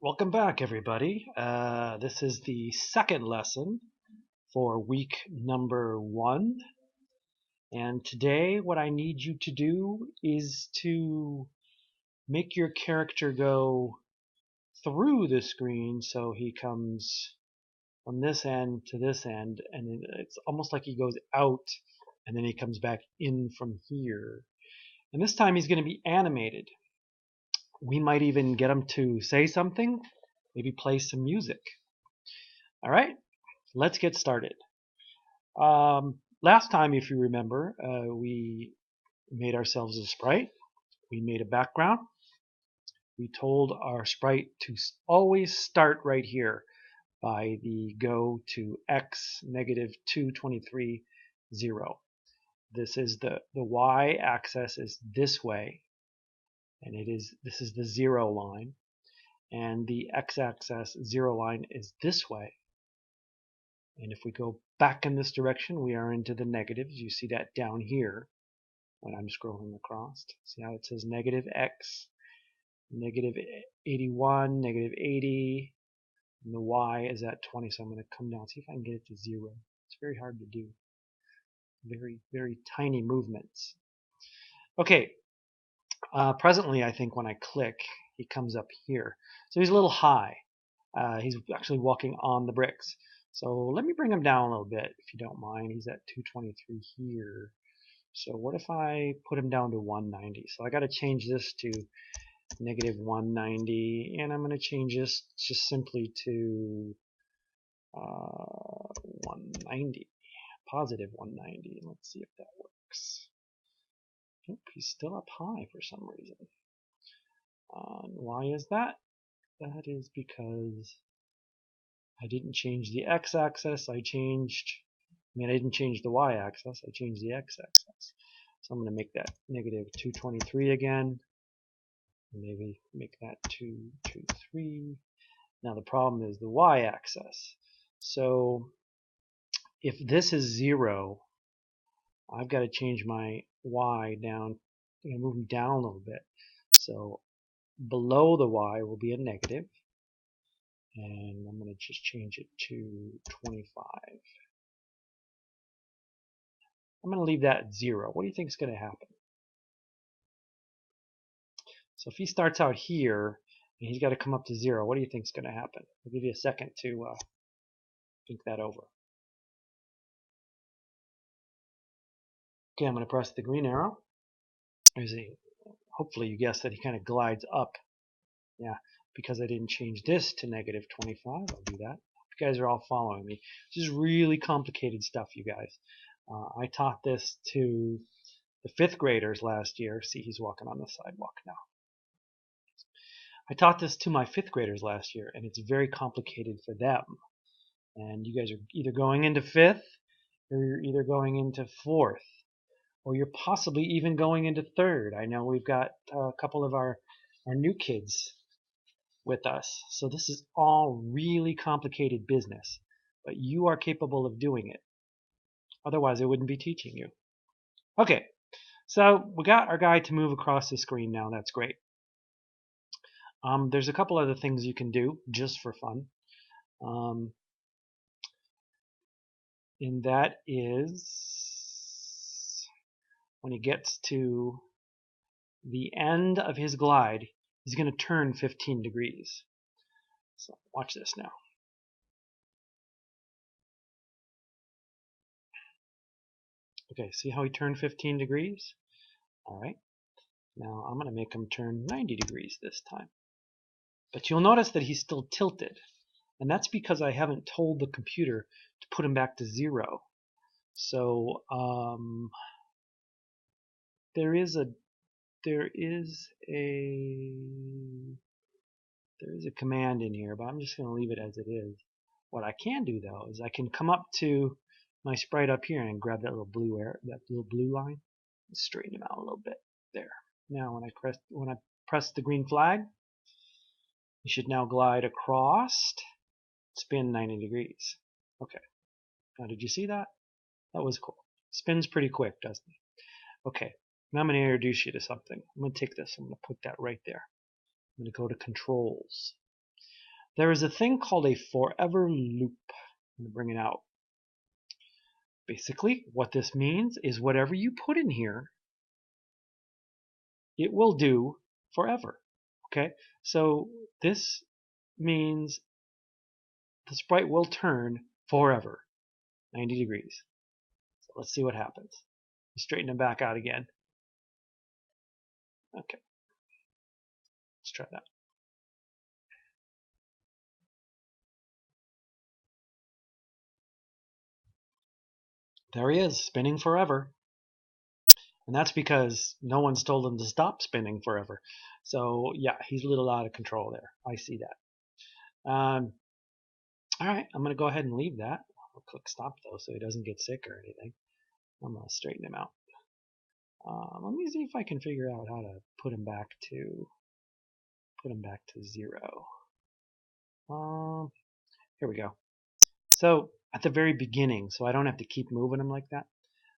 Welcome back, everybody. This is the second lesson for week number 1. And today, what I need you to do is to make your character go through the screen so he comes from this end to this end. And it's almost like he goes out and then he comes back in from here. And this time, he's going to be animated. We might even get him to say something, maybe play some music. All right, let's get started. Last time, if you remember, we made ourselves a sprite. We made a background. We told our sprite to always start right here by the go to x negative 223, 0. This is the y axis is this way, and this is the 0 line, and the x axis 0 line is this way. And if we go back in this direction, we are into the negatives. You see that down here when I'm scrolling across. See how it says negative x, negative 81, negative 80, and the y is at 20. So I'm going to come down, see if I can get it to 0. It's very hard to do. Very, very tiny movements. Okay, presently I think when I click, he comes up here. So he's a little high. He's actually walking on the bricks. So let me bring him down a little bit, if you don't mind. He's at 223 here. So what if I put him down to 190? So I got to change this to negative 190, and I'm going to change this just simply to 190, positive 190. Let's see if that works. Nope, he's still up high for some reason. Why is that? That is because I didn't change the x-axis. I didn't change the y-axis. I changed the x-axis. So I'm going to make that negative 223 again. Maybe make that 223. Now the problem is the y-axis. So if this is 0, I've got to change my y down. I'm going to move them down a little bit. So below the y will be a negative. And I'm going to just change it to 25. I'm going to leave that at 0. What do you think is going to happen? So if he starts out here, and he's got to come up to 0, what do you think is going to happen? I'll give you a second to think that over. Okay, I'm going to press the green arrow. Hopefully you guessed that he kind of glides up. Yeah, because I didn't change this to negative 25, I'll do that. You guys are all following me. This is really complicated stuff, you guys. I taught this to the 5th graders last year. See, he's walking on the sidewalk now. I taught this to my 5th graders last year, and it's very complicated for them. And you guys are either going into 5th, or you're either going into 4th, or you're possibly even going into 3rd. I know we've got a couple of our new kids with us. So this is all really complicated business, but you are capable of doing it. Otherwise, I wouldn't be teaching you. Okay, so we got our guy to move across the screen now. That's great. There's a couple other things you can do just for fun. And that is when he gets to the end of his glide, he's going to turn 15 degrees. So watch this now. Okay, see how he turned 15 degrees? All right. Now I'm going to make him turn 90 degrees this time. But you'll notice that he's still tilted. And that's because I haven't told the computer to put him back to 0. So there is a command in here, but I'm just going to leave it as it is. What I can do though is I can come up to my sprite up here and grab that little blue line, and straighten him out a little bit. There. Now when I press the green flag, you should now glide across, spin 90 degrees. Okay. Now did you see that? That was cool. Spins pretty quick, doesn't it? Okay. Now I'm going to introduce you to something. I'm going to take this. I'm going to put that right there. I'm going to go to controls. There is a thing called a forever loop. I'm going to bring it out. Basically, what this means is whatever you put in here, it will do forever. Okay, so this means the sprite will turn forever, 90 degrees. So let's see what happens. Straighten them back out again. Okay, let's try that. There he is, spinning forever. And that's because no one's told him to stop spinning forever. So yeah, he's a little out of control there. I see that. All right, I'm going to go ahead and leave that. I'll click stop though, so he doesn't get sick or anything. I'm going to straighten him out. Let me see if I can figure out how to put him back to 0. Here we go. So at the very beginning, so I don't have to keep moving him like that,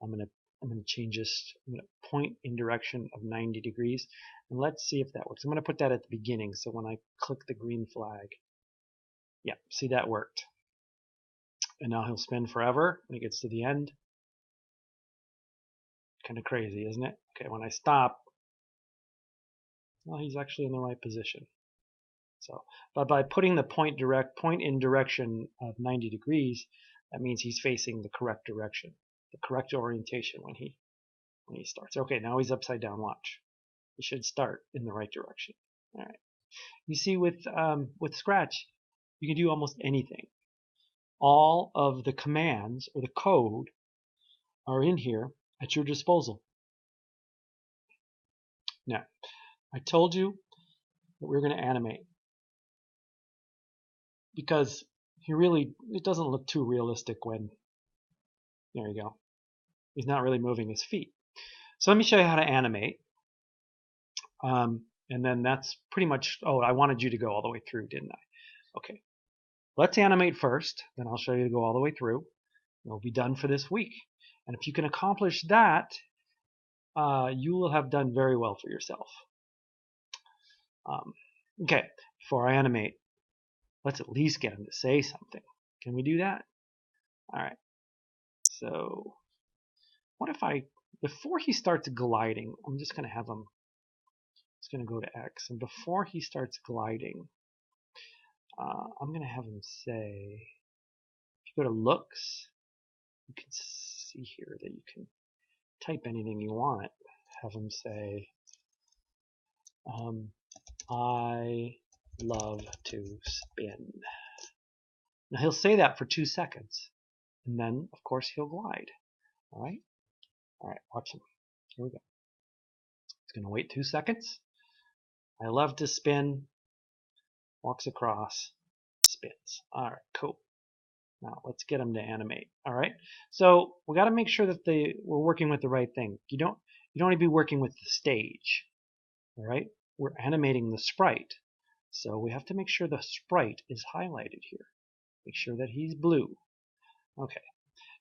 I'm gonna change this. I'm gonna point in direction of 90 degrees, and let's see if that works. I'm gonna put that at the beginning, so when I click the green flag, yeah, see, that worked. And now he'll spin forever when he gets to the end. Kind of crazy, isn't it? Okay, when I stop, well, he's actually in the right position. So, but by putting the point in direction of 90 degrees, that means he's facing the correct direction, the correct orientation when he starts. Okay, now he's upside down. Watch. He should start in the right direction. All right. You see, with Scratch, you can do almost anything. All of the commands or the code are in here at your disposal. Now, I told you that we were going to animate because it doesn't look too realistic when, there you go, he's not really moving his feet. So let me show you how to animate. And then that's pretty much, oh, I wanted you to go all the way through, didn't I? Okay. Let's animate first, then I'll show you to go all the way through. We'll be done for this week. And if you can accomplish that, you will have done very well for yourself. Okay, before I animate, let's at least get him to say something. Can we do that? All right. So what if before he starts gliding, I'm just going to have him, it's going to go to X. And before he starts gliding, I'm going to have him say, if you go to looks, you can see here that you can type anything you want. Have him say, I love to spin. Now he'll say that for 2 seconds, and then of course he'll glide. All right, watch him. Here we go. He's going to wait 2 seconds. I love to spin. Walks across, spins. All right, cool. Now let's get him to animate. All right, so we got to make sure that we're working with the right thing. You don't want to be working with the stage. All right, we're animating the sprite, so we have to make sure the sprite is highlighted here. Make sure that he's blue. Okay.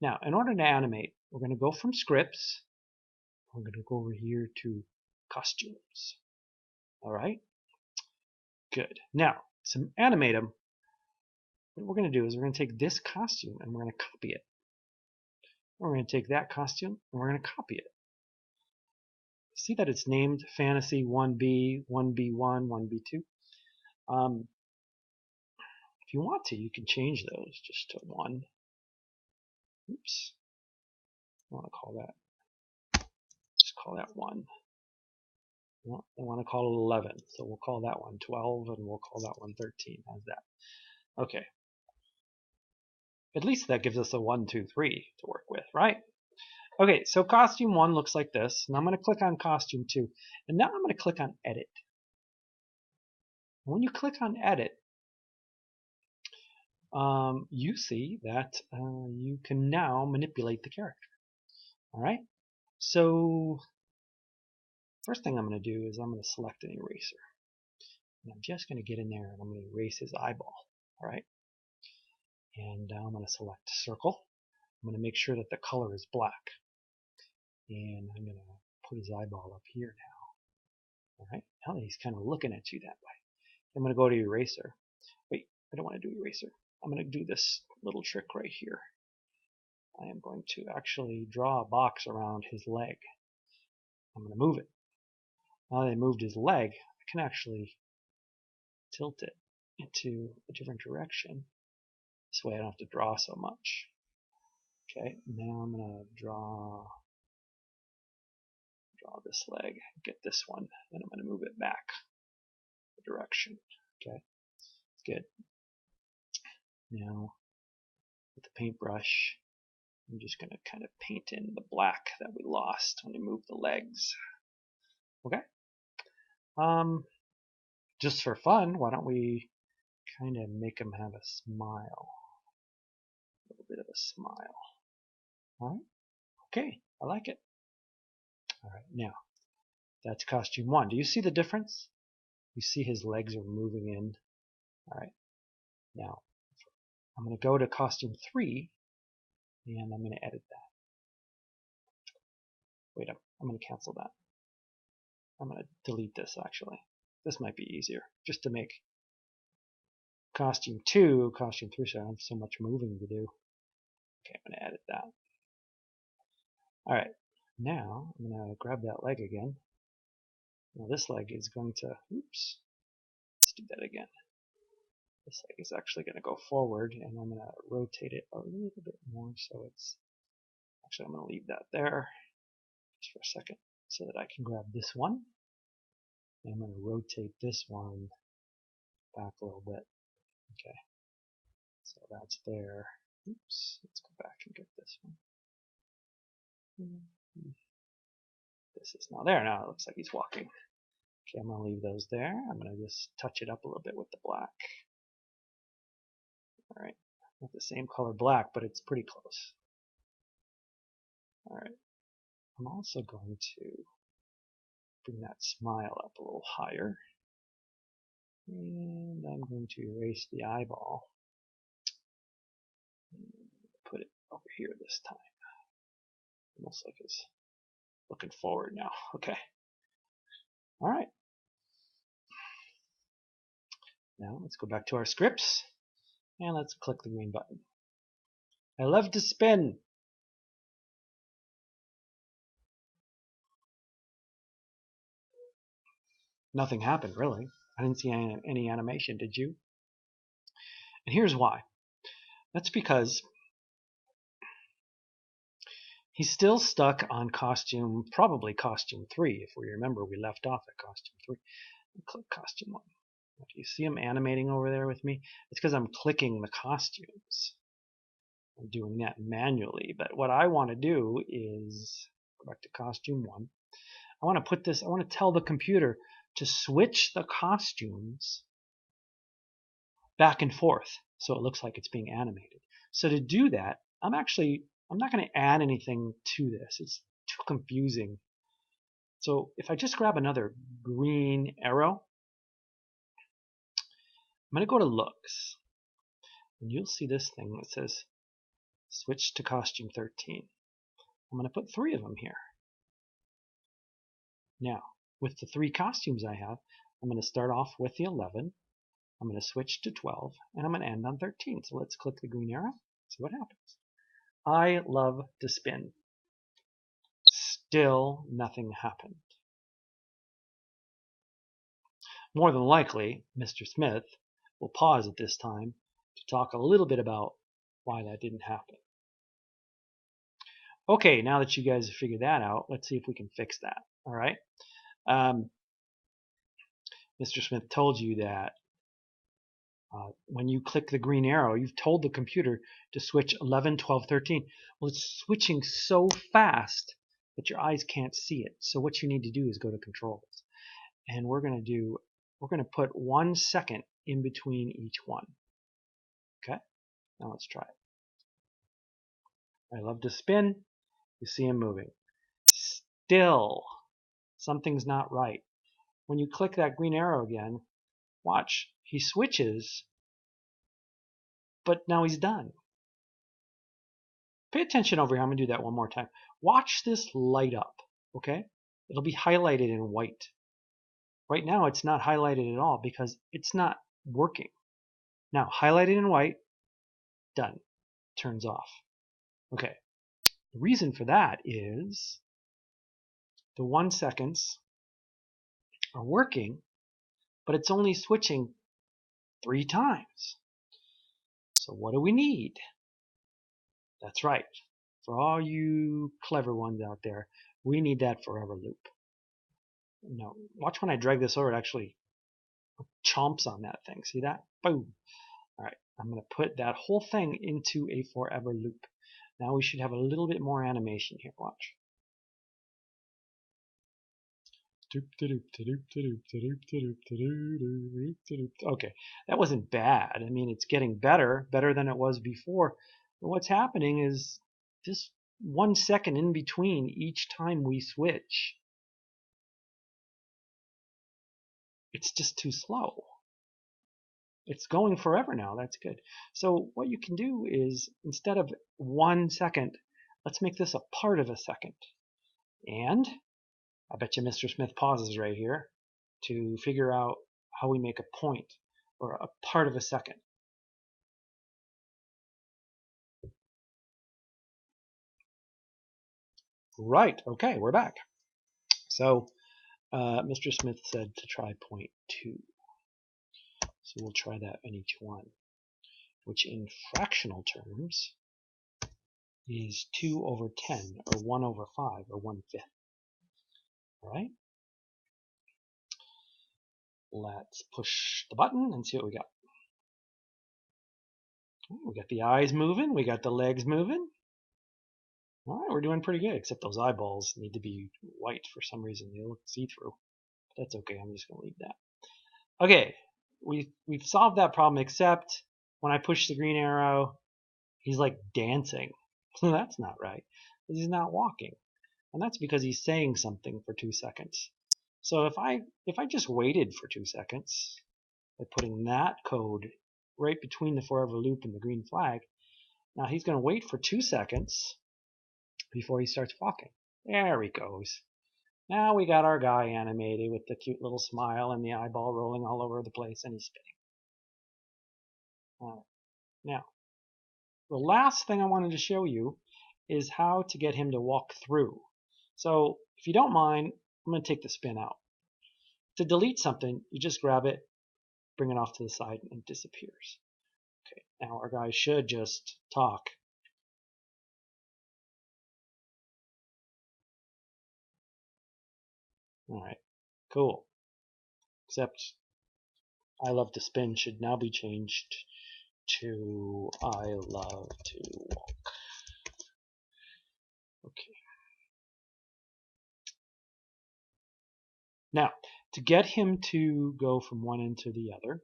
Now, in order to animate, we're going to go from scripts. We're going to go over here to costumes. All right. Good. Now, to animate him, what we're going to do is we're going to take this costume and we're going to copy it. We're going to take that costume and we're going to copy it. See that it's named Fantasy 1B, 1B1, 1B2. If you want to, you can change those just to 1. Oops. I want to call that. Just call that 1. Well, I want to call it 11, so we'll call that one 12, and we'll call that one 13. How's that? Okay. At least that gives us a 1, 2, 3 to work with, right? Okay, so costume 1 looks like this, and I'm going to click on costume 2, and now I'm going to click on edit. When you click on edit, you see that you can now manipulate the character. All right. So first thing I'm going to do is I'm going to select an eraser. And I'm just going to get in there and I'm going to erase his eyeball. All right. And I'm going to select circle. I'm going to make sure that the color is black. And I'm going to put his eyeball up here now. All right. Now that he's kind of looking at you that way. I'm going to go to eraser. Wait, I don't want to do eraser. I'm going to do this little trick right here. I am going to actually draw a box around his leg. I'm going to move it. Now that I moved his leg, I can actually tilt it into a different direction. This way I don't have to draw so much. Okay, now I'm going to draw this leg, get this one, and I'm going to move it back the direction. Okay, good. Now with the paintbrush, I'm just going to kind of paint in the black that we lost when we moved the legs. Okay. Just for fun, why don't we kind of make him have a smile? A little bit of a smile. All right. Okay, I like it. All right, now that's costume 1. Do you see the difference? You see his legs are moving in. All right. Now I'm going to go to costume 3, and I'm going to edit that. Wait, I'm going to cancel that. I'm going to delete this actually. This might be easier, just to make costume 2, costume 3, so I don't have so much moving to do. Okay, I'm going to edit that. All right, now I'm going to grab that leg again. Now this leg is going to, oops, let's do that again. This leg is actually going to go forward, and I'm going to rotate it a little bit more so it's, actually I'm going to leave that there just for a second so that I can grab this one. And I'm going to rotate this one back a little bit. Okay, so that's there. Oops, let's go back and get this one. This is now there. Now it looks like he's walking. Okay, I'm going to leave those there. I'm going to just touch it up a little bit with the black. Alright, not the same color black, but it's pretty close. Alright, I'm also going to bring that smile up a little higher. And I'm going to erase the eyeball. And put it over here this time. Almost like it's looking forward now. Okay. Alright. Now let's go back to our scripts. And let's click the green button. I love to spin. Nothing happened, really. I didn't see any animation, did you? And here's why. That's because he's still stuck on costume, probably costume 3. If we remember, we left off at costume 3. Click costume 1. Do you see him animating over there with me? It's because I'm clicking the costumes. I'm doing that manually. But what I want to do is go back to costume 1. I want to tell the computer to switch the costumes back and forth so it looks like it's being animated. So to do that, I'm not going to add anything to this. It's too confusing. So if I just grab another green arrow, I'm going to go to looks, and you'll see this thing that says switch to costume 13. I'm going to put 3 of them here. Now, with the 3 costumes I have, I'm going to start off with the 11. I'm going to switch to 12, and I'm going to end on 13. So let's click the green arrow, see what happens. I love to spin. Still nothing happened. More than likely, Mr. Smith will pause at this time to talk a little bit about why that didn't happen. Okay, now that you guys have figured that out, let's see if we can fix that. All right. Mr. Smith told you that when you click the green arrow, you've told the computer to switch 11, 12, 13. Well, it's switching so fast that your eyes can't see it. So what you need to do is go to controls. And we're going to put 1 second in between each one. Okay? Now let's try it. I love to spin. You see him moving. Still, something's not right. When you click that green arrow again, watch, he switches, but now he's done. Pay attention over here. I'm going to do that one more time. Watch this light up, okay? It'll be highlighted in white. Right now it's not highlighted at all because it's not working. Now, highlighted in white, done. Turns off. Okay. The reason for that is the 1 seconds are working, but it's only switching 3 times. So what do we need? That's right. For all you clever ones out there, we need that forever loop. Now, watch when I drag this over, it actually chomps on that thing. See that? Boom. All right, I'm going to put that whole thing into a forever loop. Now we should have a little bit more animation here. Watch. Okay, that wasn't bad. I mean, it's getting better than it was before. But what's happening is this 1 second in between each time we switch, it's just too slow. It's going forever now. That's good. So what you can do is, instead of 1 second, let's make this a part of a second. And I bet you Mr. Smith pauses right here to figure out how we make a point or a part of a second. Right. Okay, we're back. So Mr. Smith said to try 0.2. So we'll try that in each one, which in fractional terms is 2 over 10, or 1 over 5, or 1/5. All right? Let's push the button and see what we got. We got the eyes moving. We got the legs moving. All right, we're doing pretty good, except those eyeballs need to be white for some reason. They look see-through. But that's okay. I'm just going to leave that. Okay, we've solved that problem, except when I push the green arrow, he's like dancing. That's not right, because he's not walking. And that's because he's saying something for 2 seconds. So if I just waited for 2 seconds by putting that code right between the forever loop and the green flag, now he's going to wait for 2 seconds before he starts walking. There he goes. Now we got our guy animated with the cute little smile and the eyeball rolling all over the place, and he's spinning. All right. Now, the last thing I wanted to show you is how to get him to walk through. So if you don't mind, I'm going to take the spin out. To delete something, you just grab it, bring it off to the side, and it disappears. Okay, now our guy should just talk. All right, cool. Except I love to spin should now be changed to I love to walk. Okay. Now, to get him to go from one end to the other,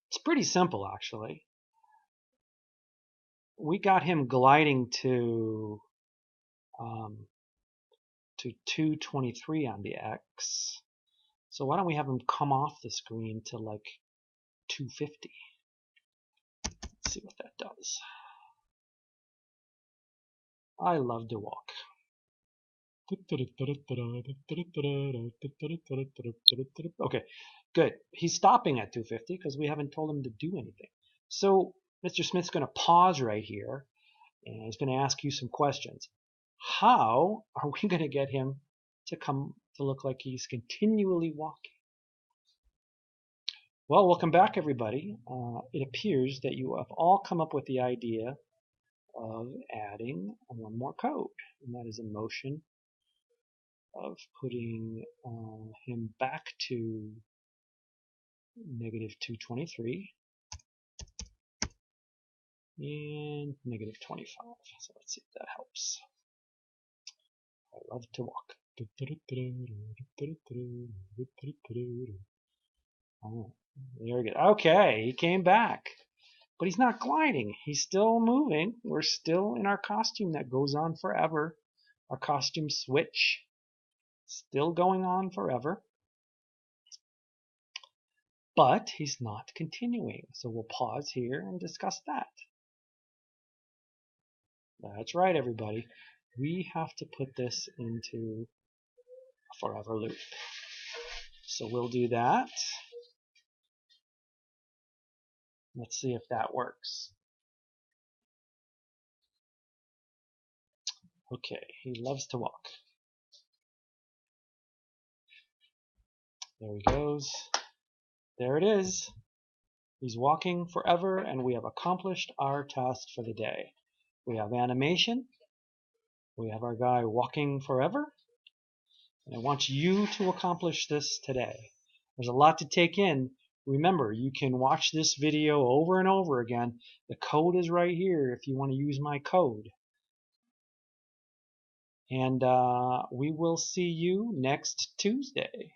it's pretty simple actually. We got him gliding to 223 on the X. So why don't we have him come off the screen to like 250? Let's see what that does. I love to walk. Okay, good. He's stopping at 250 because we haven't told him to do anything. So Mr. Smith's going to pause right here and he's going to ask you some questions. How are we going to get him to come to look like he's continually walking? Well, welcome back, everybody. It appears that you have all come up with the idea of adding one more code, and that is a motion of putting him back to negative 223 and negative 25. So let's see if that helps. I love to walk. Oh, there we go. Okay, he came back. But he's not gliding. He's still moving. We're still in our costume that goes on forever. Our costume switch still going on forever. But he's not continuing. So we'll pause here and discuss that. That's right, everybody. We have to put this into a forever loop. So we'll do that. Let's see if that works. Okay, he loves to walk. There he goes. There it is. He's walking forever, and we have accomplished our task for the day. We have animation. We have our guy walking forever. And I want you to accomplish this today. There's a lot to take in. Remember, you can watch this video over and over again. The code is right here if you want to use my code. And we will see you next Tuesday.